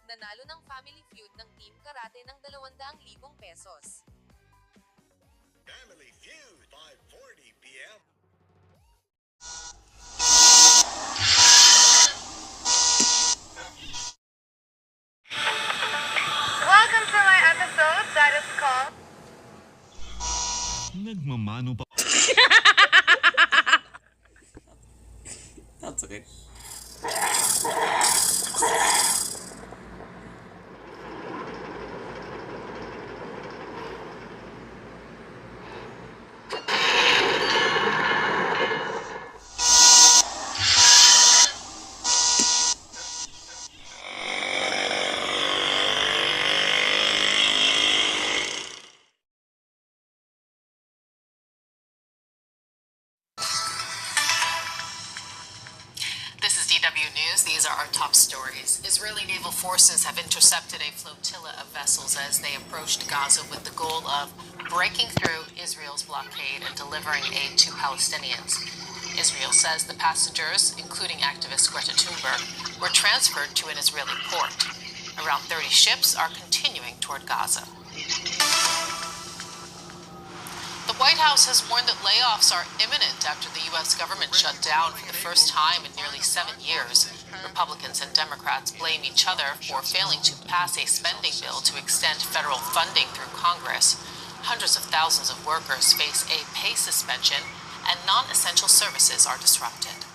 Nanalo ng Family Feud ng Team Karate ng 200,000 pesos. Family Feud, 5:40 p.m. Welcome to my episode that is called Nagmamano pa. That's okay. This is DW News. These are our top stories. Israeli naval forces have intercepted a flotilla of vessels as they approached Gaza with the goal of breaking through Israel's blockade and delivering aid to Palestinians. Israel says the passengers, including activist Greta Thunberg, were transferred to an Israeli port. Around 30 ships are continuing toward Gaza. The White House has warned that layoffs are imminent after the U.S. government shut down for the first time in nearly 7 years. Republicans and Democrats blame each other for failing to pass a spending bill to extend federal funding through Congress. Hundreds of thousands of workers face a pay suspension, and non-essential services are disrupted.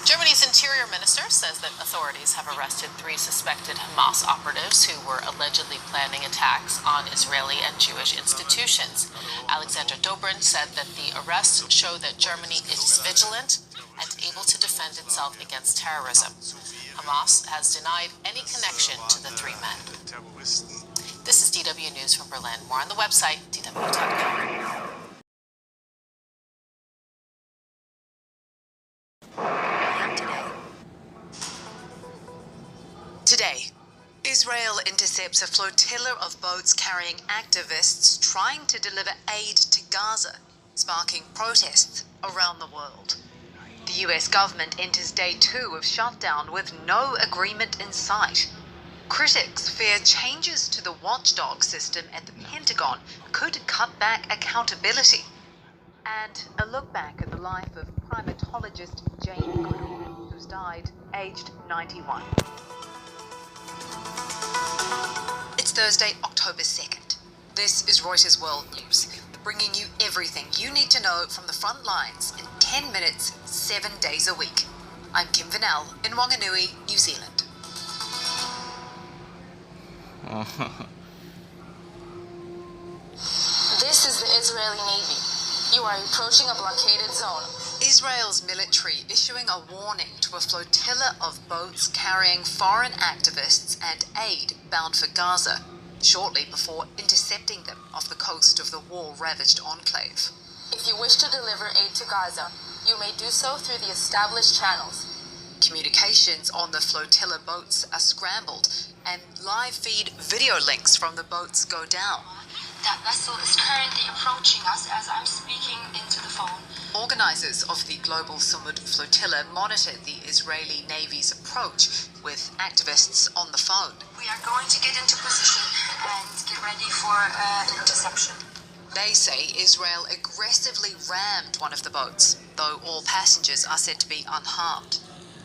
Germany's interior minister says that authorities have arrested 3 suspected Hamas operatives who were allegedly planning attacks on Israeli and Jewish institutions. Alexander Dobrindt said that the arrests show that Germany is vigilant and able to defend itself against terrorism. Hamas has denied any connection to the 3 men. This is DW News from Berlin. More on the website, dw.com. Today, Israel intercepts a flotilla of boats carrying activists trying to deliver aid to Gaza, sparking protests around the world. The US government enters day 2 of shutdown with no agreement in sight. Critics fear changes to the watchdog system at the Pentagon could cut back accountability. And a look back at the life of primatologist Jane Goodall, who's died aged 91. It's Thursday, October 2nd. This is Reuters World News, bringing you everything you need to know from the front lines in 10 minutes, 7 days a week. I'm Kim Vanel in Wanganui, New Zealand. This is the Israeli Navy. You are approaching a blockaded zone. Israel's military issuing a warning to a flotilla of boats carrying foreign activists and aid bound for Gaza, shortly before intercepting them off the coast of the war-ravaged enclave. If you wish to deliver aid to Gaza, you may do so through the established channels. Communications on the flotilla boats are scrambled, and live feed video links from the boats go down. That vessel is currently approaching us as I'm speaking into the phone. Organisers of the Global Sumud flotilla monitored the Israeli Navy's approach with activists on the phone. We are going to get into position and get ready for interception. They say Israel aggressively rammed one of the boats, though all passengers are said to be unharmed.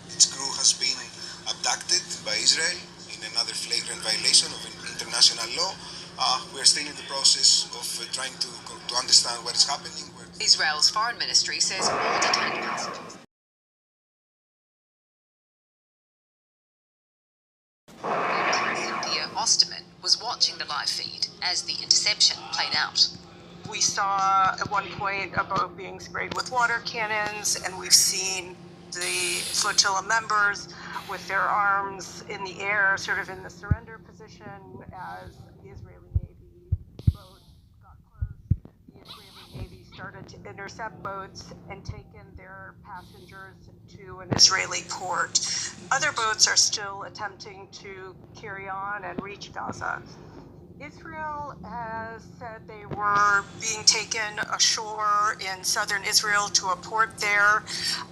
Its crew has been abducted by Israel in another flagrant violation of international law. We are still in the process of trying to understand what is happening. Israel's foreign ministry says all detained passengers. Cynthia Osterman was watching the live feed as the interception played out. We saw at one point a boat being sprayed with water cannons, and we've seen the flotilla members with their arms in the air, sort of in the surrender position as the Israeli Navy boat got close. The Israeli Navy started to intercept boats and taken their passengers to an Israeli port. Other boats are still attempting to carry on and reach Gaza. Israel has said they were being taken ashore in southern Israel to a port there.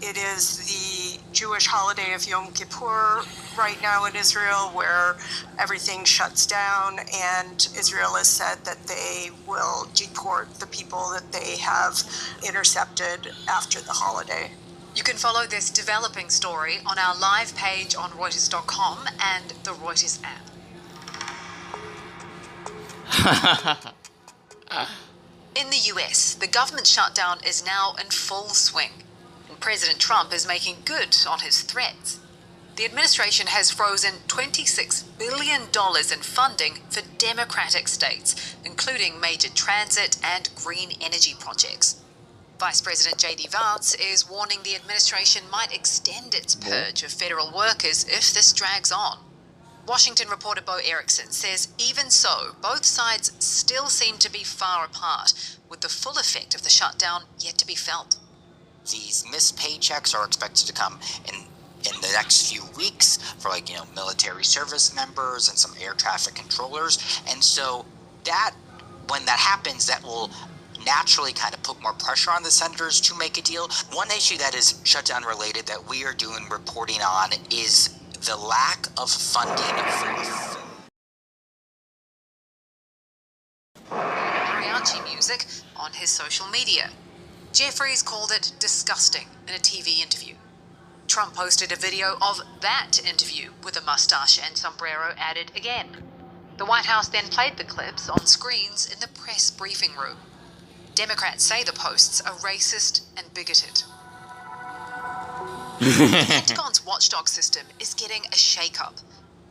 It is the Jewish holiday of Yom Kippur right now in Israel, where everything shuts down, and Israel has said that they will deport the people that they have intercepted after the holiday. You can follow this developing story on our live page on Reuters.com and the Reuters app. In the US, the government shutdown is now in full swing, and President Trump is making good on his threats. The administration has frozen $26 billion in funding for Democratic states, including major transit and green energy projects. Vice President J.D. Vance is warning the administration might extend its purge of federal workers if this drags on. Washington reporter Bo Erickson says even so, both sides still seem to be far apart, with the full effect of the shutdown yet to be felt. These missed paychecks are expected to come in the next few weeks for military service members and some air traffic controllers. And so when that happens, that will naturally kind of put more pressure on the senators to make a deal. One issue that is shutdown related that we are doing reporting on is the lack of funding for mariachi music on his social media. Jeffries called it disgusting in a TV interview. Trump posted a video of that interview with a mustache and sombrero added again. The White House then played the clips on screens in the press briefing room. Democrats say the posts are racist and bigoted. The Pentagon's watchdog system is getting a shake-up.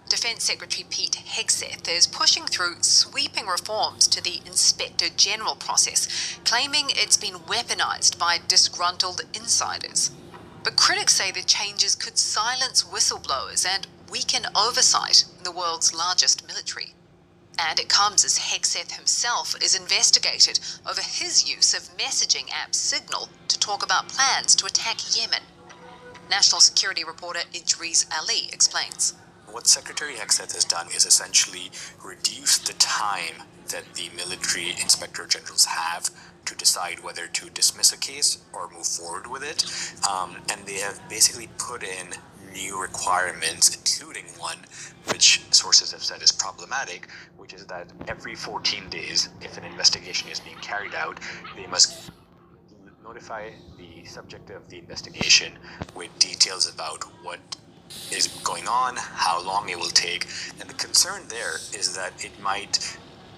Defense Secretary Pete Hegseth is pushing through sweeping reforms to the Inspector General process, claiming it's been weaponized by disgruntled insiders. But critics say the changes could silence whistleblowers and weaken oversight in the world's largest military. And it comes as Hegseth himself is investigated over his use of messaging app Signal to talk about plans to attack Yemen. National security reporter Idris Ali explains. What Secretary Hegseth has done is essentially reduce the time that the military inspector generals have to decide whether to dismiss a case or move forward with it. And they have basically put in new requirements, including one which sources have said is problematic, which is that every 14 days, if an investigation is being carried out, they must notify the subject of the investigation with details about what is going on, how long it will take. And the concern there is that it might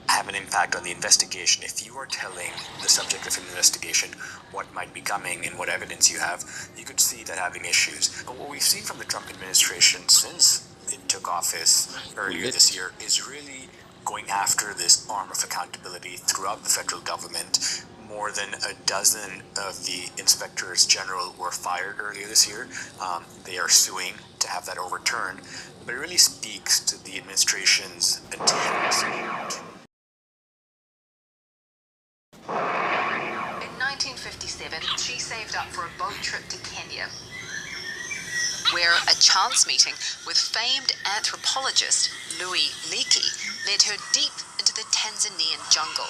have an impact on the investigation. If you are telling the subject of an investigation what might be coming and what evidence you have, you could see that having issues. But what we've seen from the Trump administration since it took office earlier this year is really going after this arm of accountability throughout the federal government. More than a dozen of the inspectors general were fired earlier this year. They are suing to have that overturned. But it really speaks to the administration's attempts. In 1957, she saved up for a boat trip to Kenya, where a chance meeting with famed anthropologist Louis Leakey led her deep into the Tanzanian jungle.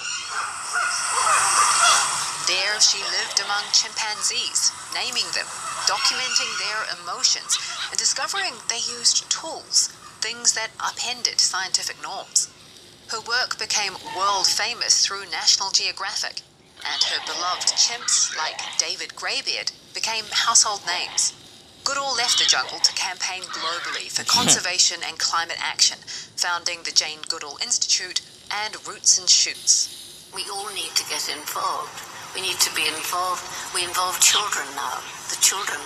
There she lived among chimpanzees, naming them, documenting their emotions, and discovering they used tools, things that upended scientific norms. Her work became world famous through National Geographic, and her beloved chimps like David Greybeard became household names. Goodall left the jungle to campaign globally for conservation and climate action, founding the Jane Goodall Institute and Roots and Shoots. We all need to get involved. We need to be involved. We involve children now. The children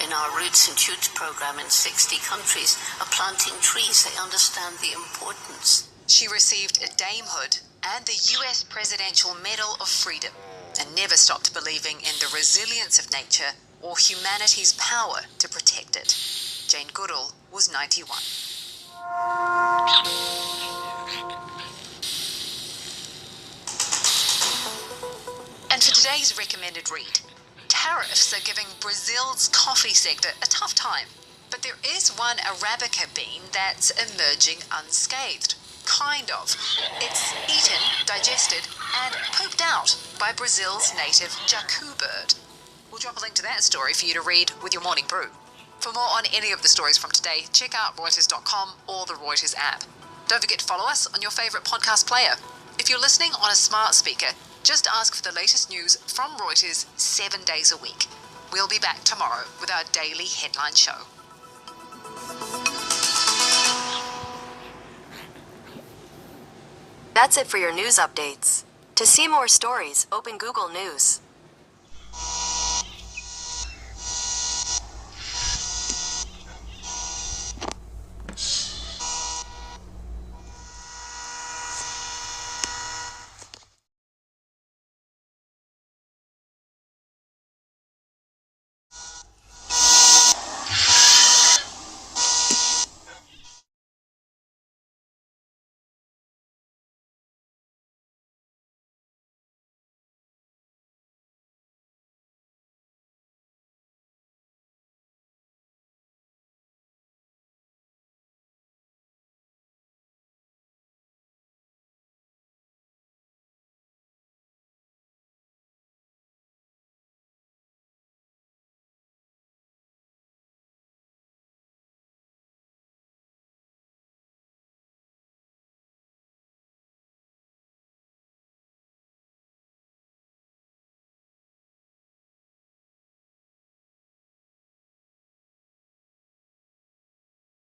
in our Roots and Shoots program in 60 countries are planting trees. They understand the importance. She received a damehood and the US Presidential Medal of Freedom, and never stopped believing in the resilience of nature or humanity's power to protect it. Jane Goodall was 91. And for today's recommended read, tariffs are giving Brazil's coffee sector a tough time, but there is one Arabica bean that's emerging unscathed. kind of. It's eaten, digested, and pooped out by Brazil's native jacu bird. We'll drop a link to that story for you to read with your morning brew. For more on any of the stories from today, check out Reuters.com or the Reuters app. Don't forget to follow us on your favourite podcast player. If you're listening on a smart speaker, just ask for the latest news from Reuters 7 days a week. We'll be back tomorrow with our daily headline show. That's it for your news updates. To see more stories, open Google News.